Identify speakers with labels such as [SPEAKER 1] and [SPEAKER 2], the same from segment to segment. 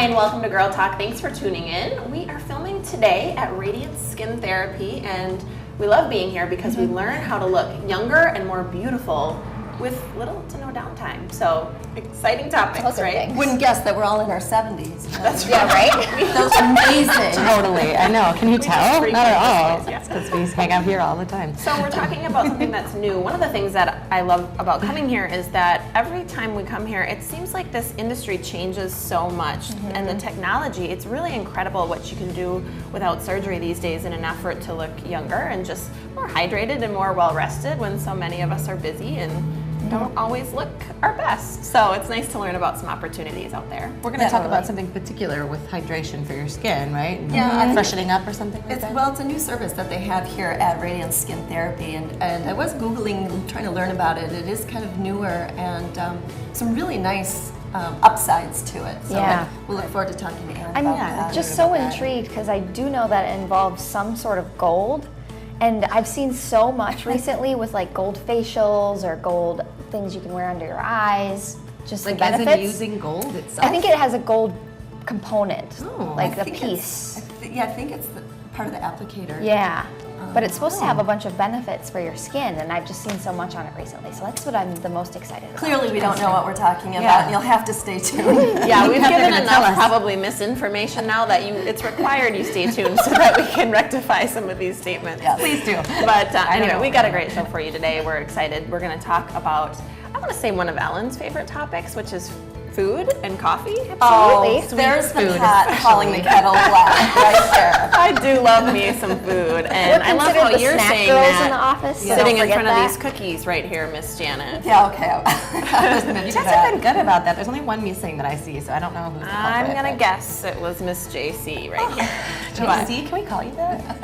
[SPEAKER 1] and welcome to Girl Talk. Thanks for tuning in. We are filming today at Radiant Skin Therapy, and we love being here because we learn how to look younger and more beautiful with little to no downtime. So, exciting topics, right?
[SPEAKER 2] Wouldn't guess that we're all in our 70s.
[SPEAKER 1] That's
[SPEAKER 2] yeah, right? Those are amazing.
[SPEAKER 3] Totally, I know. Can you tell?
[SPEAKER 1] freak
[SPEAKER 3] Not at
[SPEAKER 1] out
[SPEAKER 3] all.
[SPEAKER 1] this place,
[SPEAKER 3] That's because we hang out here all the time.
[SPEAKER 1] So we're talking about something that's new. One of the things that I love about coming here is that every time we come here, it seems like this industry changes so much. And the technology, it's really incredible what you can do without surgery these days in an effort to look younger and just more hydrated and more well-rested when so many of us are busy and don't always look our best. So it's nice to learn about some opportunities out there.
[SPEAKER 3] We're going to talk about something particular with hydration for your skin, right?
[SPEAKER 2] Yeah,
[SPEAKER 3] freshening up or something like that?
[SPEAKER 2] Well, it's a new service that they have here at Radiant Skin Therapy, and I was Googling, trying to learn about it. It is kind of newer and some really nice upsides to it. So we'll look forward to talking to Anne about that.
[SPEAKER 4] I'm just so intrigued because I do know that it involves some sort of gold. And I've seen so much recently with like gold facials or gold things you can wear under your eyes. Just
[SPEAKER 3] Like
[SPEAKER 4] the benefits.
[SPEAKER 3] as in using gold itself?
[SPEAKER 4] I think it has a gold component, like
[SPEAKER 2] I
[SPEAKER 4] the
[SPEAKER 2] think
[SPEAKER 4] piece.
[SPEAKER 2] I think it's part of the applicator.
[SPEAKER 4] Yeah, but it's supposed to have a bunch of benefits for your skin, and I've just seen so much on it recently. So that's what I'm the most excited about.
[SPEAKER 2] Clearly, we don't know what we're talking about, and you'll have to stay tuned.
[SPEAKER 1] Yeah, we've given
[SPEAKER 3] gonna tell
[SPEAKER 1] enough
[SPEAKER 3] us.
[SPEAKER 1] probably misinformation now that it's required you stay tuned so that we can rectify some of these statements.
[SPEAKER 2] Yes.
[SPEAKER 3] Please do.
[SPEAKER 1] But anyway, we got a great show for you today. We're excited. We're going to talk about, I want to say one of Ellen's favorite topics, which is food and coffee.
[SPEAKER 4] Absolutely.
[SPEAKER 2] There's the
[SPEAKER 3] food,
[SPEAKER 2] pot calling the kettle black right there.
[SPEAKER 1] I do love me some food, and I love how
[SPEAKER 4] the
[SPEAKER 1] you're
[SPEAKER 4] snack
[SPEAKER 1] saying
[SPEAKER 4] girls
[SPEAKER 1] that
[SPEAKER 4] in the office. so
[SPEAKER 1] sitting
[SPEAKER 4] don't
[SPEAKER 1] in front
[SPEAKER 4] forget
[SPEAKER 1] of these
[SPEAKER 4] that.
[SPEAKER 1] cookies right here, Miss Janet.
[SPEAKER 2] Yeah, okay. I was meant
[SPEAKER 3] You
[SPEAKER 2] to
[SPEAKER 3] guys
[SPEAKER 2] that.
[SPEAKER 3] have been good about that. There's only one missing that I see, so I don't know who's the culprit.
[SPEAKER 1] I'm going to guess it was Miss JC right here.
[SPEAKER 3] JC, can we call you that?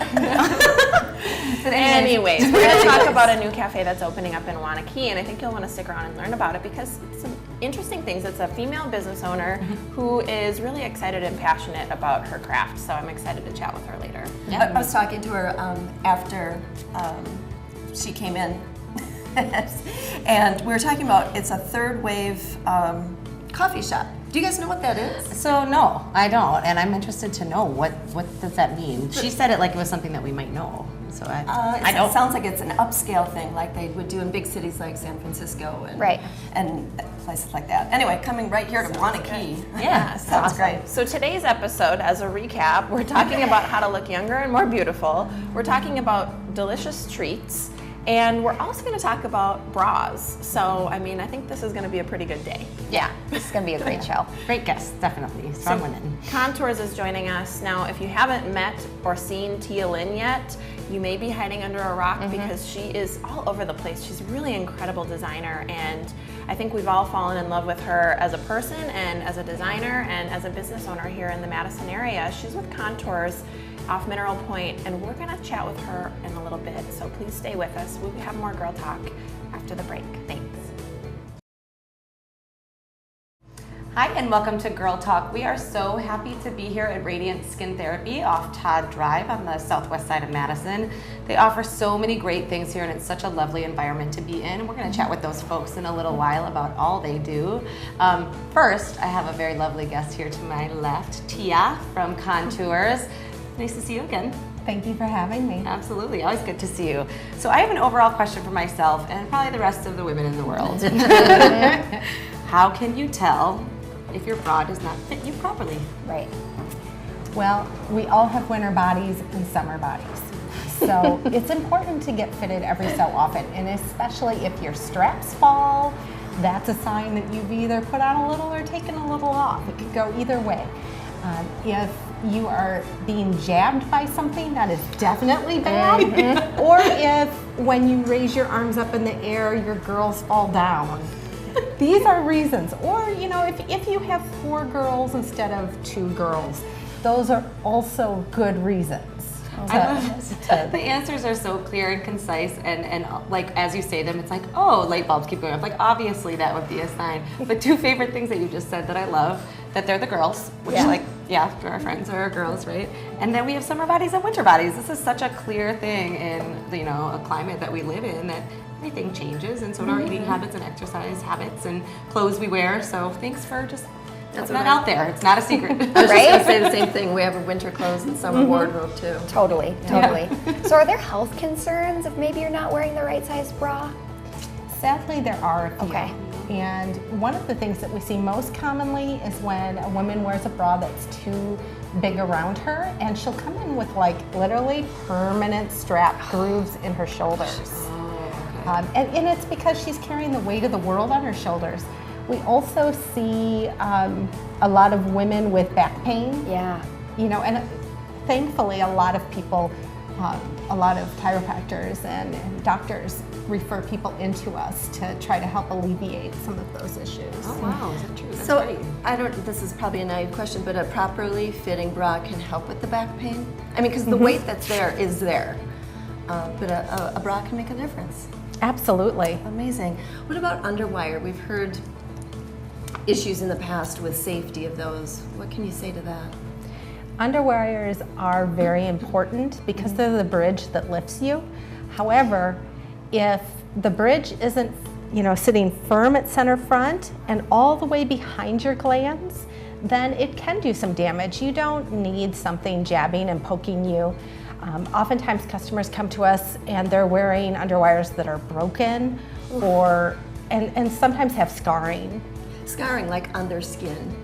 [SPEAKER 1] But anyways, we're going to talk about a new cafe that's opening up in Wanakee, and I think you'll want to stick around and learn about it because it's some interesting things. It's a female business owner who is really excited and passionate about her craft, so I'm excited to chat with her later.
[SPEAKER 2] I was talking to her after she came in, and we were talking about it's a third wave coffee shop. Do you guys know what that is?
[SPEAKER 3] So no, I don't, and I'm interested to know what does that mean. She said it like it was something that we might know. So I don't.
[SPEAKER 2] It sounds like it's an upscale thing, like they would do in big cities like San Francisco and places like that. Anyway, coming right here to Wanakee.
[SPEAKER 3] Yeah,
[SPEAKER 2] sounds great.
[SPEAKER 1] So today's episode, as a recap, we're talking about how to look younger and more beautiful. We're talking about delicious treats. And we're also going to talk about bras. So, I mean, I think this is going to be a pretty good day.
[SPEAKER 4] Yeah, this is going to be a great show.
[SPEAKER 3] Great guest, definitely. Strong women.
[SPEAKER 1] Contours is joining us. Now, if you haven't met or seen Tia Lynn yet, you may be hiding under a rock because she is all over the place. She's a really incredible designer, and I think we've all fallen in love with her as a person and as a designer and as a business owner here in the Madison area. She's with Contours off Mineral Point, and we're going to chat with her in a little bit, so please stay with us. We'll have more Girl Talk after the break. Thanks.
[SPEAKER 3] Hi, and welcome to Girl Talk. We are so happy to be here at Radiant Skin Therapy off Todd Drive on the southwest side of Madison. They offer so many great things here, and it's such a lovely environment to be in. We're going to chat with those folks in a little while about all they do. First, I have a very lovely guest here to my left, Tia from Contours. Nice to see you again.
[SPEAKER 5] Thank you for having me.
[SPEAKER 3] Absolutely, always good to see you. So I have an overall question for myself and probably the rest of the women in the world. How can you tell if your bra does not fit you properly?
[SPEAKER 4] Right.
[SPEAKER 5] Well, we all have winter bodies and summer bodies. So it's important to get fitted every so often, and especially if your straps fall, that's a sign that you've either put on a little or taken a little off. It could go either way. If you are being jabbed by something, that is definitely bad. Or if when you raise your arms up in the air, your girls fall down. These are reasons. Or, you know, if you have 4 girls instead of 2 girls, those are also good reasons.
[SPEAKER 3] The answers are so clear and concise, and like as you say them, it's like, oh, light bulbs keep going up. Like obviously that would be a sign. But 2 favorite things that you just said that I love, that they're the girls, which for our friends are our girls, right? And then we have summer bodies and winter bodies. This is such a clear thing in a climate that we live in, that everything changes, and so do our eating habits and exercise habits and clothes we wear. So thanks for just It's not out there. It's not a secret.
[SPEAKER 2] I was just
[SPEAKER 4] Right?
[SPEAKER 2] going to say the same thing. We have a winter clothes and summer wardrobe too.
[SPEAKER 4] Totally. So are there health concerns if maybe you're not wearing the right size bra?
[SPEAKER 5] Sadly, there are a few.
[SPEAKER 4] Okay.
[SPEAKER 5] And one of the things that we see most commonly is when a woman wears a bra that's too big around her, and she'll come in with like literally permanent strap grooves in her shoulders. And it's because she's carrying the weight of the world on her shoulders. We also see a lot of women with back pain.
[SPEAKER 4] Yeah.
[SPEAKER 5] And thankfully a lot of people, a lot of chiropractors and doctors refer people into us to try to help alleviate some of those issues.
[SPEAKER 3] Oh, wow. Is that true? That's
[SPEAKER 2] So
[SPEAKER 3] great.
[SPEAKER 2] this is probably a naive question, but a properly fitting bra can help with the back pain? I mean, because the weight that's there is there, but a bra can make a difference.
[SPEAKER 5] Absolutely.
[SPEAKER 2] Amazing. What about underwire? We've heard issues in the past with safety of those. What can you say to that?
[SPEAKER 5] Underwires are very important because they're the bridge that lifts you. However, if the bridge isn't, sitting firm at center front and all the way behind your glands, then it can do some damage. You don't need something jabbing and poking you. Oftentimes customers come to us and they're wearing underwires that are broken and sometimes have scarring.
[SPEAKER 2] Scarring, like under skin.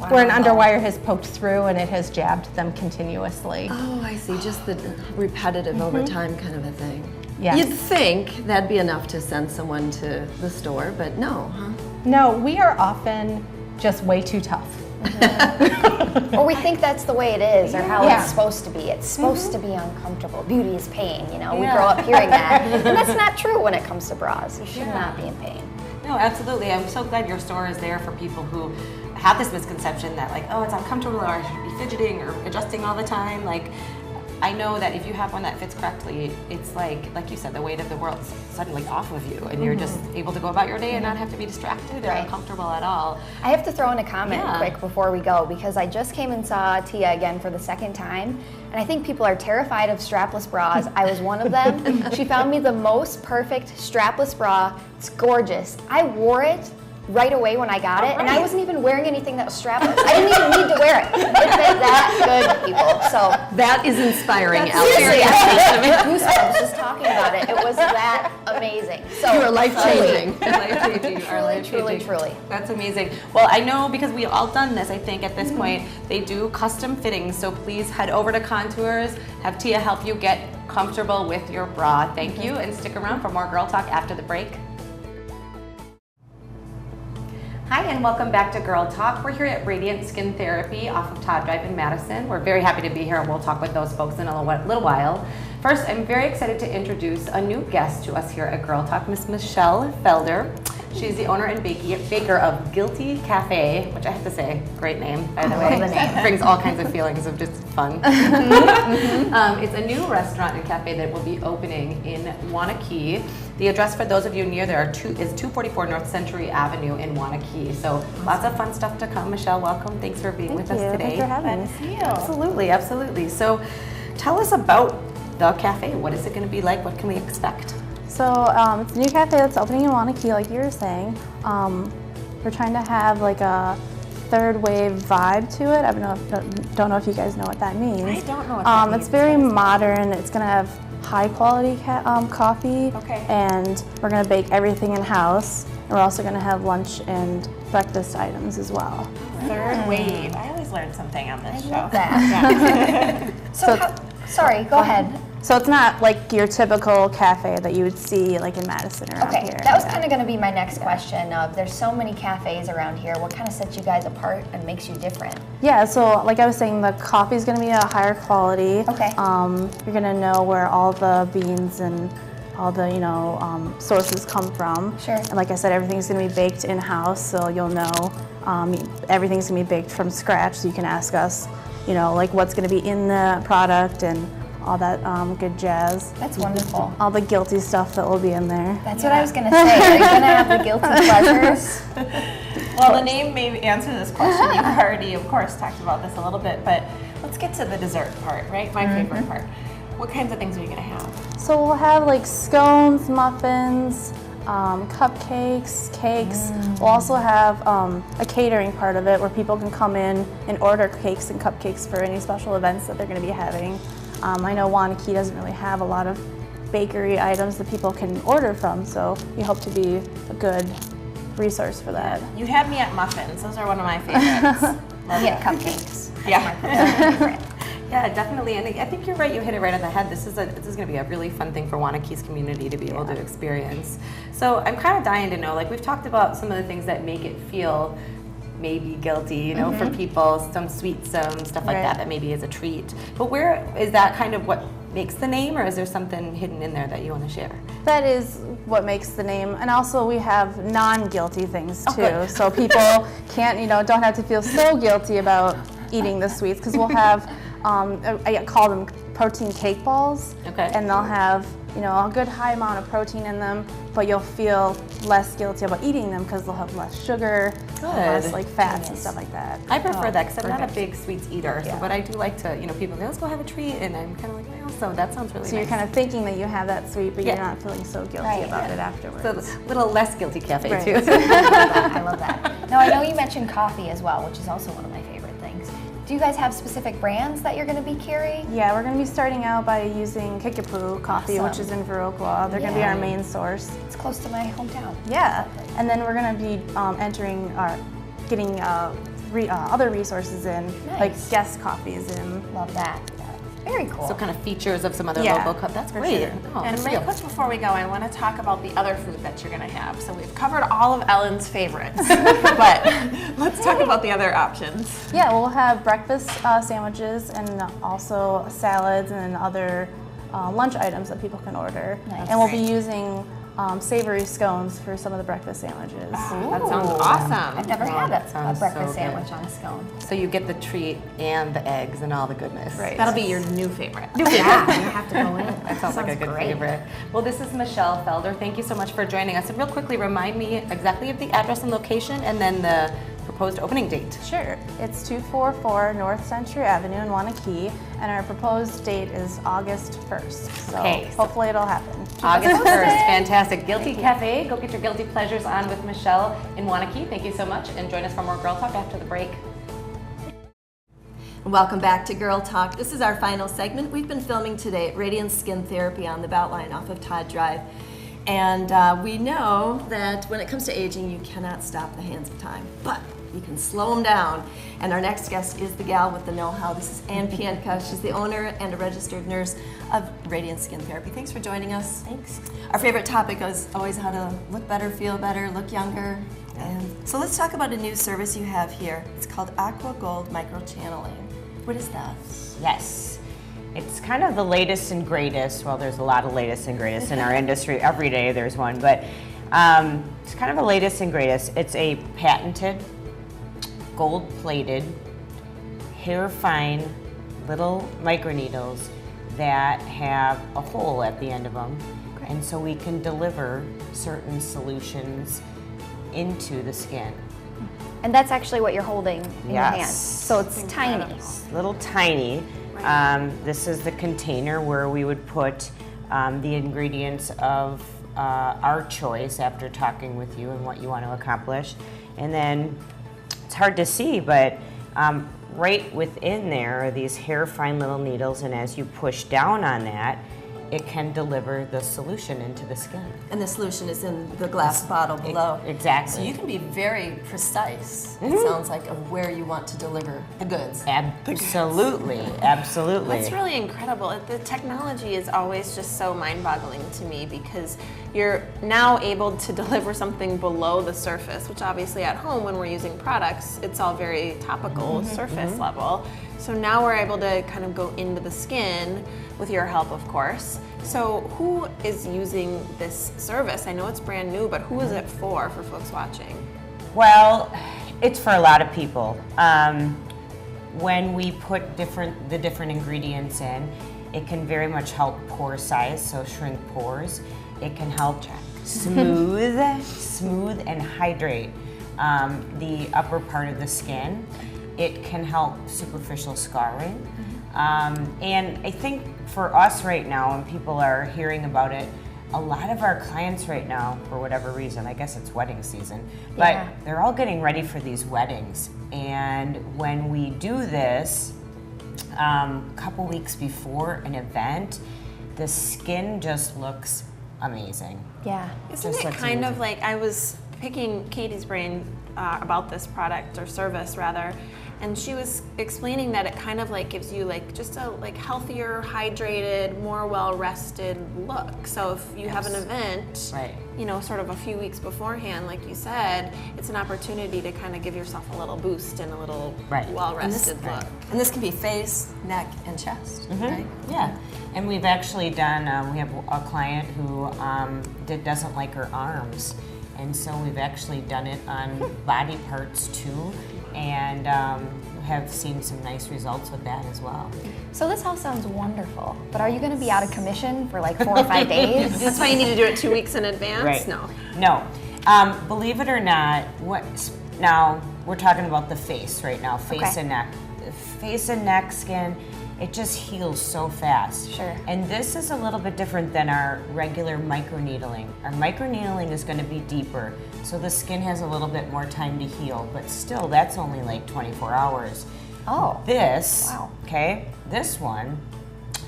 [SPEAKER 5] Wow. Where an underwire has poked through and it has jabbed them continuously.
[SPEAKER 2] Oh, I see. Just the repetitive over time kind of a thing.
[SPEAKER 5] Yes.
[SPEAKER 2] You'd think that'd be enough to send someone to the store, but no, huh?
[SPEAKER 5] No, we are often just way too tough.
[SPEAKER 4] Or we think that's the way it is, or how
[SPEAKER 5] Yeah.
[SPEAKER 4] it's supposed to be. It's supposed to be uncomfortable. Beauty is pain, We grow up hearing that. And that's not true when it comes to bras. You should not be in pain.
[SPEAKER 3] No, absolutely. I'm so glad your store is there for people who have this misconception that it's uncomfortable or I should be fidgeting or adjusting all the time. I know that if you have one that fits correctly, it's like you said, the weight of the world's suddenly off of you and you're just able to go about your day and not have to be distracted or
[SPEAKER 4] Right.
[SPEAKER 3] uncomfortable at all.
[SPEAKER 4] I have to throw in a comment
[SPEAKER 3] Yeah.
[SPEAKER 4] quick before we go because I just came and saw Tia again for the second time, and I think people are terrified of strapless bras. I was one of them. She found me the most perfect strapless bra. It's gorgeous. I wore it right away when I got it, and I wasn't even wearing anything that was strapless. I didn't even need to wear it. It fit that good, people. So
[SPEAKER 2] That is inspiring,
[SPEAKER 4] seriously,
[SPEAKER 2] Elsie.
[SPEAKER 4] I had goosebumps just talking about it. It was that amazing. So
[SPEAKER 2] You are life-changing.
[SPEAKER 3] Life-changing. You are life-changing.
[SPEAKER 4] Truly.
[SPEAKER 3] That's amazing. Well, I know because we've all done this, I think, at this point, they do custom fittings. So please head over to Contours, have Tia help you get comfortable with your bra. Thank you, and stick around for more Girl Talk after the break. Hi, and welcome back to Girl Talk. We're here at Radiant Skin Therapy off of Todd Drive in Madison. We're very happy to be here, and we'll talk with those folks in a little while. First, I'm very excited to introduce a new guest to us here at Girl Talk, Miss Michelle Felder. She's the owner and baker of Guilty Cafe, which I have to say, great name, by the way.
[SPEAKER 4] love the name.
[SPEAKER 3] It brings all kinds of feelings of just fun. It's a new restaurant and cafe that will be opening in Wanakee. The address for those of you near there is 244 North Century Avenue in Wanakee. So lots of fun stuff to come. Michelle, welcome. Thanks for being with us today.
[SPEAKER 6] Thanks for having me.
[SPEAKER 3] Glad to see you. Absolutely, absolutely. So tell us about the cafe. What is it going to be like? What can we expect?
[SPEAKER 6] So it's a new cafe that's opening in Wanakee, like you were saying. We're trying to have like a third wave vibe to it. I don't know if you guys know what that means.
[SPEAKER 3] I don't know what that means.
[SPEAKER 6] It's very modern. It's going to have high quality coffee.
[SPEAKER 3] Okay.
[SPEAKER 6] And we're going to bake everything in house. And we're also going to have lunch and breakfast items as well.
[SPEAKER 7] Third wave. I always learn something on this show.
[SPEAKER 4] That. Sorry, go ahead.
[SPEAKER 6] So it's not like your typical cafe that you would see like in Madison around
[SPEAKER 4] Okay,
[SPEAKER 6] here.
[SPEAKER 4] that was kind of going to be my next question. There's so many cafes around here. What kind of sets you guys apart and makes you different?
[SPEAKER 6] Yeah, so like I was saying, the coffee is going to be a higher quality.
[SPEAKER 4] Okay.
[SPEAKER 6] You're going to know where all the beans and all the sources come from.
[SPEAKER 4] Sure.
[SPEAKER 6] And like I said, everything's going to be baked in house, so you'll know everything's going to be baked from scratch. So you can ask us, like what's going to be in the product and all that good jazz.
[SPEAKER 4] That's wonderful.
[SPEAKER 6] All the guilty stuff that will be in there.
[SPEAKER 4] That's what I was going to say. Are you going to have the guilty pleasures?
[SPEAKER 7] Well, the name may answer this question. You've already, of course, talked about this a little bit, but let's get to the dessert part, right? My favorite part. What kinds of things are you going to have?
[SPEAKER 6] So we'll have like scones, muffins, cupcakes, cakes. We'll also have a catering part of it where people can come in and order cakes and cupcakes for any special events that they're going to be having. I know Wanakee doesn't really have a lot of bakery items that people can order from, so we hope to be a good resource for that.
[SPEAKER 1] You had me at muffins. Those are one of my favorites.
[SPEAKER 4] Yeah, cupcakes.
[SPEAKER 1] Yeah.
[SPEAKER 3] Yeah, definitely, and I think you're right. You hit it right on the head. This is going to be a really fun thing for Wanakee's community to be able to experience. So I'm kind of dying to know. Like we've talked about some of the things that make it feel maybe guilty, you know, for people. Some sweets, some stuff like that maybe is a treat. But where is that kind of what makes the name, or is there something hidden in there that you want to share?
[SPEAKER 6] That is what makes the name, and also we have non-guilty things too, so people can't, don't have to feel so guilty about eating the sweets, because we'll have, I call them protein cake balls, and they'll have, a good high amount of protein in them, but you'll feel less guilty about eating them because they'll have less sugar, less like fats and stuff like that.
[SPEAKER 3] I prefer that because I'm not a big sweets eater, but I do like to, people say, let's go have a treat, and I'm kind of like, so that sounds really nice.
[SPEAKER 6] So you're kind of thinking that you have that sweet, but you're not feeling so guilty about it afterwards.
[SPEAKER 3] So a little less guilty cafe too.
[SPEAKER 4] I love that. Now I know you mentioned coffee as well, which is also one of my favorite things. Do you guys have specific brands that you're going to be carrying?
[SPEAKER 6] Yeah, we're going to be starting out by using Kickapoo coffee, which is in Viroqua. They're going to be our main source.
[SPEAKER 4] It's close to my hometown.
[SPEAKER 6] Yeah, and then we're going to be getting other resources in, like guest coffees in.
[SPEAKER 4] Love that. Very cool.
[SPEAKER 3] So kind of features of some other local cup. That's great.
[SPEAKER 1] Sure. And Ray, quick before we go, I want to talk about the other food that you're going to have. So we've covered all of Ellen's favorites, but let's talk about the other options.
[SPEAKER 6] Yeah, we'll have breakfast sandwiches and also salads and other lunch items that people can order.
[SPEAKER 4] Nice.
[SPEAKER 6] And we'll be using savory scones for some of the breakfast sandwiches.
[SPEAKER 1] That sounds awesome.
[SPEAKER 4] I've never had a
[SPEAKER 3] sounds
[SPEAKER 4] breakfast
[SPEAKER 3] so
[SPEAKER 4] sandwich on a scone.
[SPEAKER 3] So you get the treat and the eggs and all the goodness.
[SPEAKER 6] Right.
[SPEAKER 1] That'll be your new favorite.
[SPEAKER 4] Yeah, you have to go in.
[SPEAKER 3] That sounds like a good
[SPEAKER 4] great.
[SPEAKER 3] favorite. Well, this is Michelle Felder. Thank you so much for joining us. And real quickly, remind me exactly of the address and location, and then the proposed opening date.
[SPEAKER 6] Sure. It's 244 North Century Avenue in Wanakee, and our proposed date is August 1st. So hopefully it'll happen.
[SPEAKER 3] August 1st. Fantastic. Guilty Cafe. Go get your guilty pleasures on with Michelle in Wanakee. Thank you so much, and join us for more Girl Talk after the break.
[SPEAKER 2] Welcome back to Girl Talk. This is our final segment. We've been filming today at Radiant Skin Therapy on the Beltline off of Todd Drive. And we know that when it comes to aging, you cannot stop the hands of time, but you can slow them down. And our next guest is the gal with the know-how. This is Ann Pientka. She's the owner and a registered nurse of Radiant Skin Therapy. Thanks for joining us.
[SPEAKER 4] Thanks.
[SPEAKER 2] Our favorite topic is always how to look better, feel better, look younger. And so let's talk about a new service you have here. It's called Aqua Gold Microchanneling. What is that?
[SPEAKER 8] Yes. It's kind of the latest and greatest. Well, there's a lot of latest and greatest in our industry. Every day there's one, but it's kind of the latest and greatest. It's a patented, gold-plated, hair-fine little microneedles that have a hole at the end of them. Okay. And so we can deliver certain solutions into the skin.
[SPEAKER 4] And that's actually what you're holding in your hand.
[SPEAKER 8] Yes.
[SPEAKER 4] So it's tiny.
[SPEAKER 8] Little tiny. This is the container where we would put the ingredients of our choice after talking with you and what you want to accomplish. And then it's hard to see, but right within there are these hair fine little needles, and as you push down on that, it can deliver the solution into the skin.
[SPEAKER 2] And the solution is in the glass bottle below.
[SPEAKER 8] Exactly.
[SPEAKER 2] So you can be very precise, it sounds like, of where you want to deliver the goods.
[SPEAKER 8] Absolutely, absolutely.
[SPEAKER 1] That's really incredible. The technology is always just so mind-boggling to me because you're now able to deliver something below the surface, which obviously at home when we're using products, it's all very topical, surface level. So now we're able to kind of go into the skin with your help, of course. So who is using this service? I know it's brand new, but who is it for folks watching?
[SPEAKER 8] Well, it's for a lot of people. When we put the different ingredients in, it can very much help pore size, so shrink pores. It can help smooth and hydrate the upper part of the skin. It can help superficial scarring. And I think for us right now, when people are hearing about it, a lot of our clients right now, for whatever reason, I guess it's wedding season, but
[SPEAKER 4] Yeah.
[SPEAKER 8] they're all getting ready for these weddings. And when we do this, a couple weeks before an event, the skin just looks amazing.
[SPEAKER 4] Yeah.
[SPEAKER 1] Isn't
[SPEAKER 8] Just
[SPEAKER 1] it
[SPEAKER 8] looks
[SPEAKER 1] kind
[SPEAKER 8] amazing.
[SPEAKER 1] of like, I was picking Katie's brain about this product or service rather, and she was explaining that it kind of like gives you like just a like healthier, hydrated, more well-rested look. So if you have an event,
[SPEAKER 8] Right.
[SPEAKER 1] you know, sort of a few weeks beforehand, like you said, it's an opportunity to kind of give yourself a little boost and a little
[SPEAKER 8] Right.
[SPEAKER 1] well-rested look.
[SPEAKER 2] And this can be face, neck, and chest, right?
[SPEAKER 8] Yeah, and we've actually done, we have a client who doesn't like her arms, and so we've actually done it on body parts too, and have seen some nice results with that as well.
[SPEAKER 4] So this all sounds wonderful, but are you going to be out of commission for like 4 or 5 days?
[SPEAKER 1] That's why you need to do it 2 weeks in advance?
[SPEAKER 8] Right.
[SPEAKER 1] No.
[SPEAKER 8] No. Believe it or not, now we're talking about the face right now, face
[SPEAKER 4] Okay.
[SPEAKER 8] and neck. Face and neck skin, it just heals so fast.
[SPEAKER 4] Sure.
[SPEAKER 8] And this is a little bit different than our regular microneedling. Our microneedling is going to be deeper, so the skin has a little bit more time to heal, but still, that's only like 24 hours.
[SPEAKER 4] Oh.
[SPEAKER 8] This,
[SPEAKER 4] Wow.
[SPEAKER 8] okay, this one,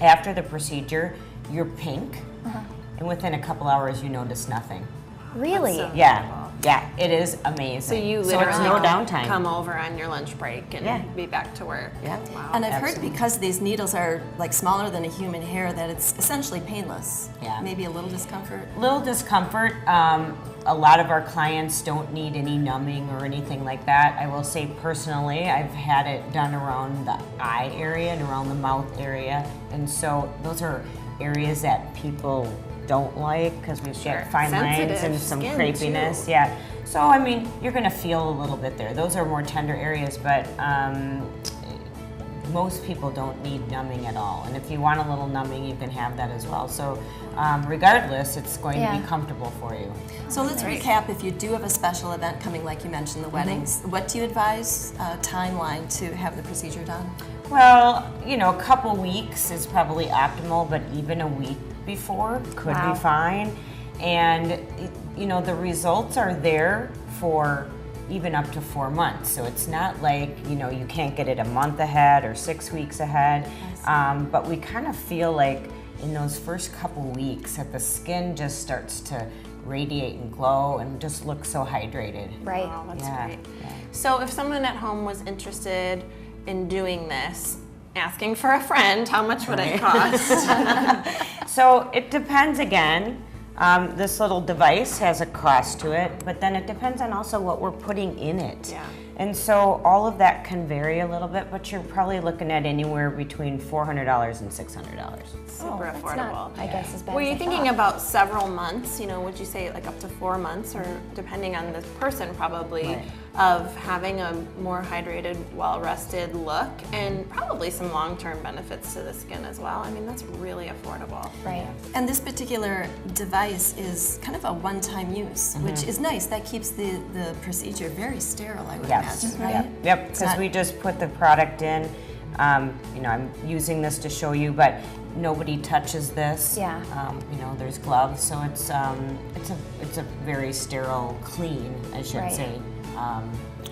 [SPEAKER 8] after the procedure, you're pink, and within a couple hours, you notice nothing.
[SPEAKER 4] Really?
[SPEAKER 1] That's so-
[SPEAKER 8] Yeah, it is amazing.
[SPEAKER 1] So you
[SPEAKER 8] it's
[SPEAKER 1] literally
[SPEAKER 8] no downtime.
[SPEAKER 1] come over on your lunch break and
[SPEAKER 8] Yeah.
[SPEAKER 1] be back to work.
[SPEAKER 8] Yeah.
[SPEAKER 1] Wow.
[SPEAKER 2] And I've
[SPEAKER 8] Absolutely.
[SPEAKER 2] heard because these needles are like smaller than a human hair that it's essentially painless.
[SPEAKER 8] Yeah.
[SPEAKER 2] Maybe a little discomfort.
[SPEAKER 8] Little discomfort. A lot of our clients don't need any numbing or anything like that. I will say personally, I've had it done around the eye area and around the mouth area, and so those are areas that people don't like because we've got fine lines
[SPEAKER 1] Sensitive
[SPEAKER 8] and some
[SPEAKER 1] skin,
[SPEAKER 8] crepiness.
[SPEAKER 1] too.
[SPEAKER 8] Yeah. So I mean, you're going to feel a little bit there. Those are more tender areas, but most people don't need numbing at all. And if you want a little numbing, you can have that as well. So regardless, it's going to
[SPEAKER 4] Yeah.
[SPEAKER 8] be comfortable for you.
[SPEAKER 2] So let's recap. If you do have a special event coming, like you mentioned, the weddings, what do you advise timeline to have the procedure done?
[SPEAKER 8] Well, you know, a couple weeks is probably optimal, but even a week before could
[SPEAKER 4] Wow.
[SPEAKER 8] be fine. And, you know, the results are there for even up to 4 months. So it's not like, you know, you can't get it a month ahead or 6 weeks ahead. But we kind of feel like in those first couple weeks that the skin just starts to radiate and glow and just look so hydrated.
[SPEAKER 4] Right.
[SPEAKER 1] Wow, that's
[SPEAKER 8] Yeah,
[SPEAKER 1] great.
[SPEAKER 8] yeah.
[SPEAKER 1] So if someone at home was interested in doing this, asking for a friend, how much would it cost?
[SPEAKER 8] So it depends again. This little device has a cost to it, but then it depends on also what we're putting in it.
[SPEAKER 1] Yeah.
[SPEAKER 8] And so all of that can vary a little bit, but you're probably looking at anywhere between $400 and $600.
[SPEAKER 1] Super
[SPEAKER 4] That's
[SPEAKER 1] affordable.
[SPEAKER 4] not, I guess, as bad
[SPEAKER 1] Were
[SPEAKER 4] as
[SPEAKER 1] you
[SPEAKER 4] I
[SPEAKER 1] thinking
[SPEAKER 4] thought.
[SPEAKER 1] about several months? You know, would you say like up to 4 months, or depending on the person, probably,
[SPEAKER 8] Right.
[SPEAKER 1] of having a more hydrated, well-rested look, and probably some long-term benefits to the skin as well? I mean, that's really affordable.
[SPEAKER 4] Right.
[SPEAKER 2] And this particular device is kind of a one-time use, which is nice. That keeps the procedure very sterile, I would
[SPEAKER 8] Yes.
[SPEAKER 2] imagine, right?
[SPEAKER 8] Yep,
[SPEAKER 2] It's
[SPEAKER 8] because
[SPEAKER 2] not-
[SPEAKER 8] we just put the product in. You know, I'm using this to show you, but nobody touches this.
[SPEAKER 4] Yeah.
[SPEAKER 8] You know, there's gloves, so it's a very sterile, clean, I should
[SPEAKER 4] Right.
[SPEAKER 8] say,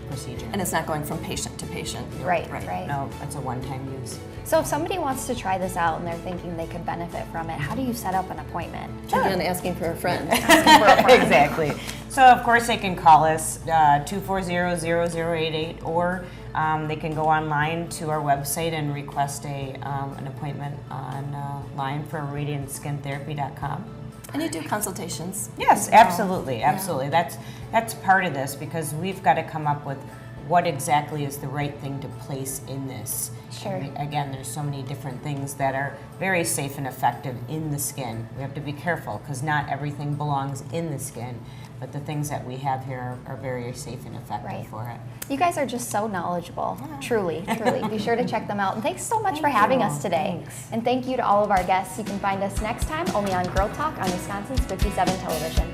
[SPEAKER 8] procedure.
[SPEAKER 2] And it's not going from patient to patient.
[SPEAKER 4] Right, right.
[SPEAKER 8] No, it's a one-time use.
[SPEAKER 4] So if somebody wants to try this out and they're thinking they could benefit from it, how do you set up an appointment?
[SPEAKER 2] Again, asking for a friend.
[SPEAKER 8] Exactly. So of course they can call us 240-0088, or they can go online to our website and request an appointment online for radiantskin.therapy.com.
[SPEAKER 2] And you do consultations.
[SPEAKER 8] Yes, absolutely, absolutely. That's part of this, because we've got to come up with what exactly is the right thing to place in this.
[SPEAKER 4] Sure.
[SPEAKER 8] And again, there's so many different things that are very safe and effective in the skin. We have to be careful because not everything belongs in the skin, but the things that we have here are very safe and effective
[SPEAKER 4] Right.
[SPEAKER 8] for it.
[SPEAKER 4] You guys are just so knowledgeable. Truly, truly. Be sure to check them out. And thanks so much for having us today. And thank you to all of our guests. You can find us next time only on Girl Talk on Wisconsin's 57 Television.